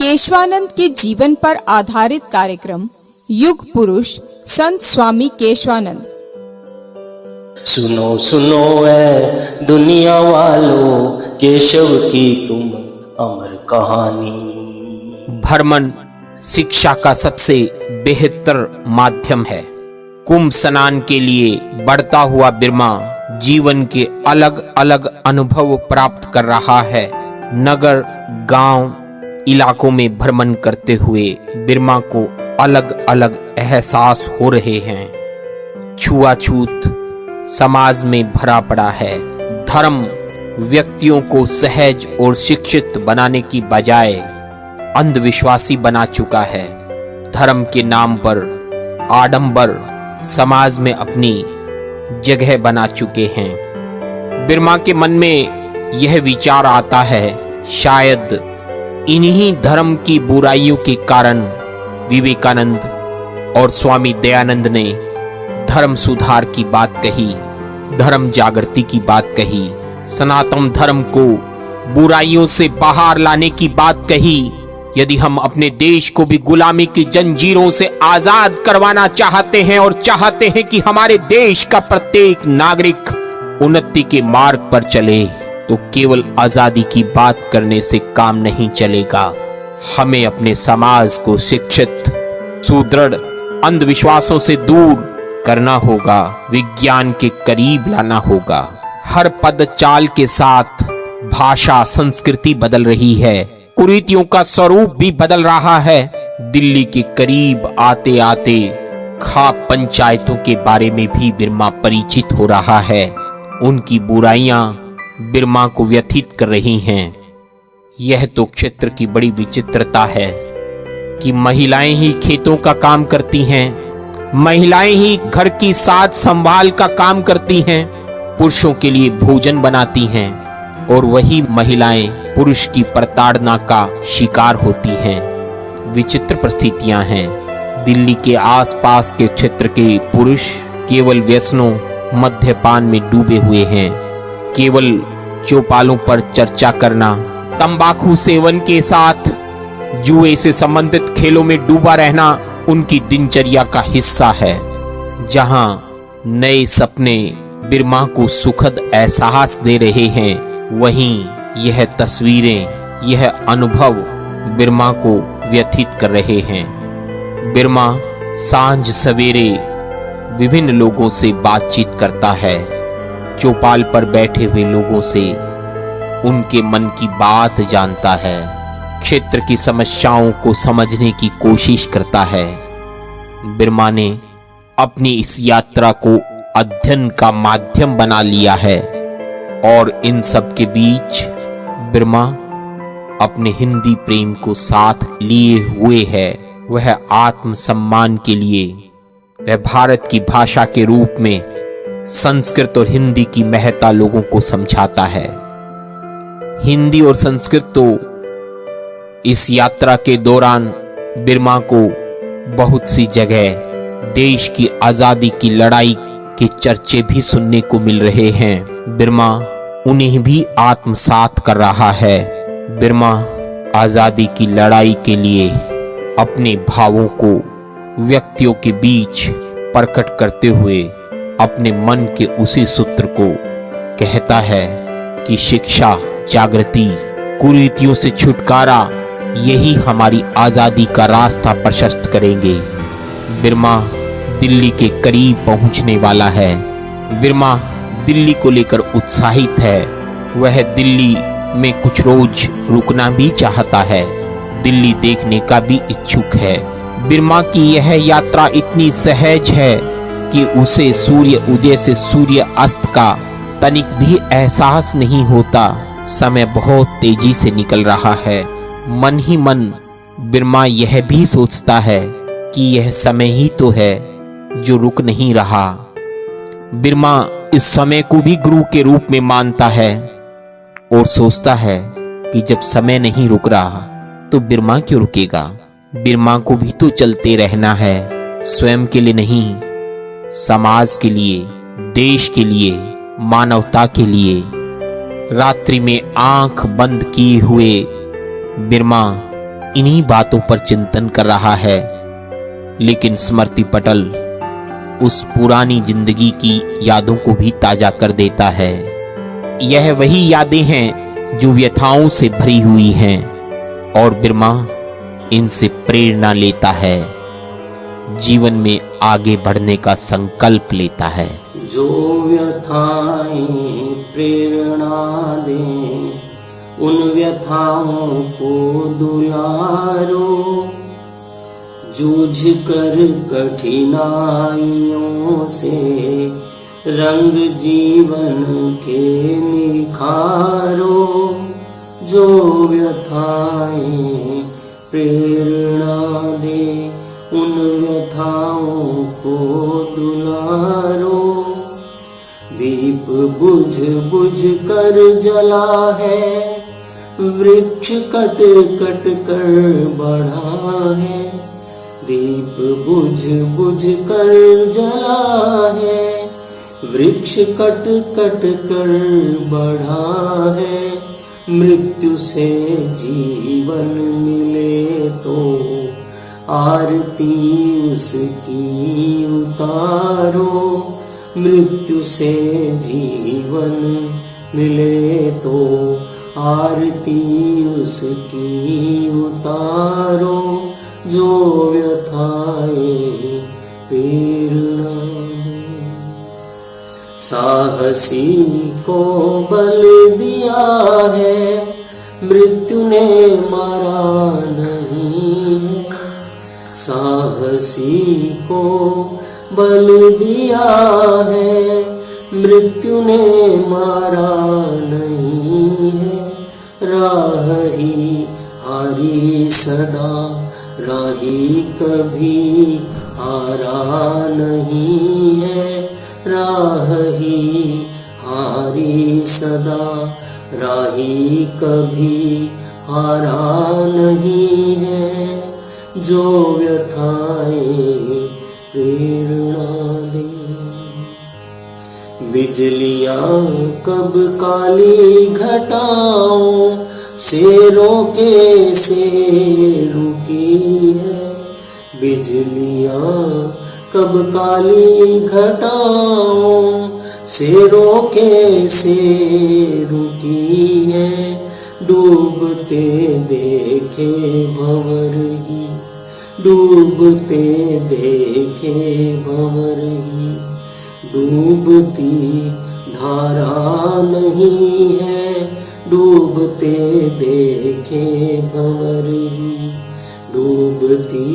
केशवानंद के जीवन पर आधारित कार्यक्रम युग पुरुष संत स्वामी केशवानंद। सुनो सुनो ऐ दुनिया वालों, केशव की तुम अमर कहानी। भ्रमण शिक्षा का सबसे बेहतर माध्यम है। कुंभ स्नान के लिए बढ़ता हुआ बिरमा जीवन के अलग अलग अनुभव प्राप्त कर रहा है। नगर गांव इलाकों में भ्रमण करते हुए बिरमा को अलग अलग एहसास हो रहे हैं। छुआछूत समाज में भरा पड़ा है। धर्म व्यक्तियों को सहज और शिक्षित बनाने की बजाय अंधविश्वासी बना चुका है। धर्म के नाम पर आडंबर समाज में अपनी जगह बना चुके हैं। बिरमा के मन में यह विचार आता है, शायद इन्हीं धर्म की बुराइयों के कारण विवेकानंद और स्वामी दयानंद ने धर्म सुधार की बात कही, धर्म जागृति की बात कही, सनातन धर्म को बुराइयों से बाहर लाने की बात कही। यदि हम अपने देश को भी गुलामी की जंजीरों से आजाद करवाना चाहते हैं और चाहते हैं कि हमारे देश का प्रत्येक नागरिक उन्नति के मार्ग पर चले, तो केवल आजादी की बात करने से काम नहीं चलेगा। हमें अपने समाज को शिक्षित, सुदृढ़, अंधविश्वासों से दूर करना होगा, विज्ञान के करीब लाना होगा। हर पद चाल के साथ भाषा संस्कृति बदल रही है, कुरीतियों का स्वरूप भी बदल रहा है। दिल्ली के करीब आते आते खाप पंचायतों के बारे में भी बिरमा परिचित हो रहा है। उनकी बुराइयां बिरमा को व्यथित कर रही हैं। यह तो क्षेत्र की बड़ी विचित्रता है कि महिलाएं ही खेतों का काम करती हैं, महिलाएं ही घर की साज संभाल का काम करती हैं, पुरुषों के लिए भोजन बनाती हैं, और वही महिलाएं पुरुष की प्रताड़ना का शिकार होती हैं। विचित्र परिस्थितियां हैं। दिल्ली के आसपास के क्षेत्र के पुरुष केवल व्यसनों, मद्यपान में डूबे हुए हैं। केवल चौपालों पर चर्चा करना, तंबाकू सेवन के साथ जुए से संबंधित खेलों में डूबा रहना उनकी दिनचर्या का हिस्सा है। जहां नए सपने बिरमा को सुखद एहसास दे रहे हैं, वहीं यह तस्वीरें, यह अनुभव बिरमा को व्यथित कर रहे हैं। बिरमा सांझ सवेरे विभिन्न लोगों से बातचीत करता है, चौपाल पर बैठे हुए लोगों से उनके मन की बात जानता है, क्षेत्र की समस्याओं को समझने की कोशिश करता है। बिरमा ने अपनी इस यात्रा को अध्ययन का माध्यम बना लिया है, और इन सब के बीच बिरमा अपने हिंदी प्रेम को साथ लिए हुए है। वह आत्मसम्मान के लिए, वह भारत की भाषा के रूप में संस्कृत और हिंदी की महत्ता लोगों को समझाता है। हिंदी और संस्कृत तो इस यात्रा के दौरान बिरमा को बहुत सी जगह देश की आजादी की लड़ाई के चर्चे भी सुनने को मिल रहे हैं। बिरमा उन्हें भी आत्मसात कर रहा है। बिरमा आजादी की लड़ाई के लिए अपने भावों को व्यक्तियों के बीच प्रकट करते हुए अपने मन के उसी सूत्र को कहता है कि शिक्षा, जागृति, कुरीतियों से छुटकारा, यही हमारी आजादी का रास्ता प्रशस्त करेंगे। बिरमा दिल्ली के करीब पहुंचने वाला है। बिरमा दिल्ली को लेकर उत्साहित है। वह दिल्ली में कुछ रोज रुकना भी चाहता है, दिल्ली देखने का भी इच्छुक है। बिरमा की यह यात्रा इतनी सहज है कि उसे सूर्य उदय से सूर्य अस्त का तनिक भी एहसास नहीं होता। समय बहुत तेजी से निकल रहा है। मन ही मन बिरमा यह भी सोचता है कि यह समय ही तो है जो रुक नहीं रहा। बिरमा इस समय को भी गुरु के रूप में मानता है और सोचता है कि जब समय नहीं रुक रहा तो बिरमा क्यों रुकेगा। बिरमा को भी तो चलते रहना है, स्वयं के लिए नहीं, समाज के लिए, देश के लिए, मानवता के लिए। रात्रि में आंख बंद किए हुए बिरमा इन्हीं बातों पर चिंतन कर रहा है, लेकिन स्मृति पटल उस पुरानी जिंदगी की यादों को भी ताजा कर देता है। यह वही यादें हैं जो व्यथाओं से भरी हुई हैं और बिरमा इनसे प्रेरणा लेता है, जीवन में आगे बढ़ने का संकल्प लेता है। जो व्यथाएं प्रेरणा दें, उन व्यथाओं को दुलारो, जूझ कर कठिनाइयों से रंग जीवन के निखारो। जो व्यथाएं प्रेरणा दे, उन व्यथाओं को दुलारो। दीप बुझ बुझ कर जला है, वृक्ष कट कट कर बढ़ा है। दीप बुझ बुझ कर जला है, वृक्ष कट कट कर बढ़ा है। मृत्यु से जीवन मिले तो आरती उसकी उतारो। मृत्यु से जीवन मिले तो आरती उसकी उतारो। जो व्यथाएं प्रेरणा दे, साहसी को बल दिया है, मृत्यु ने मारा नहीं है। साहसी को बल दिया है, मृत्यु ने मारा नहीं है। राह ही हारी सदा, राही कभी हारा नहीं है। राह ही हारी सदा, राही कभी हारा नहीं है। जो व्यथाएं प्रेरणा दे, बिजलियां कब काली घटाओं से रोके से रुकी है। बिजलियां कब काली घटाओं से रोके से रुकी है। डूबते देखे भंवर ही, डूबते देखे भंवर ही, डूबती धारा नहीं है। डूबते देखे भंवर ही, डूबती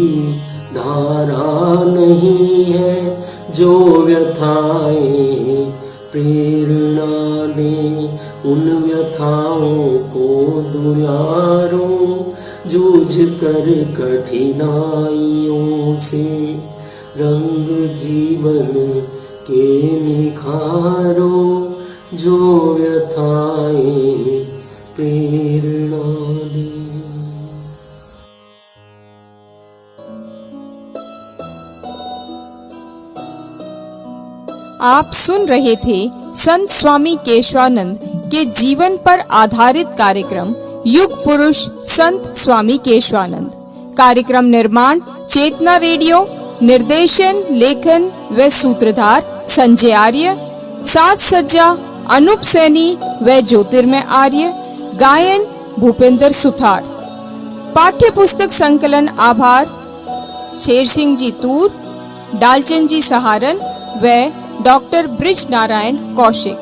धारा नहीं है। जो व्यथाएं प्रेरणा दे, उन व्यथाओं को दुलारो। जूझ कर कठिनाइयों से रंग जीवन के निखारो। जो व्यथाएं प्रेरणा दे। आप सुन रहे थे संत स्वामी केशवानंद के जीवन पर आधारित कार्यक्रम युग पुरुष संत स्वामी केशवानंद। कार्यक्रम निर्माण चेतना रेडियो, निर्देशन लेखन व सूत्रधार संजय आर्य, साज सज्जा अनूप सैनी व ज्योतिर्मय आर्य, गायन भूपेंद्र सुथार। पाठ्य पुस्तक संकलन आभार शेर सिंह जी तूर, डालचंद जी सहारन व डॉक्टर ब्रिज नारायण कौशिक।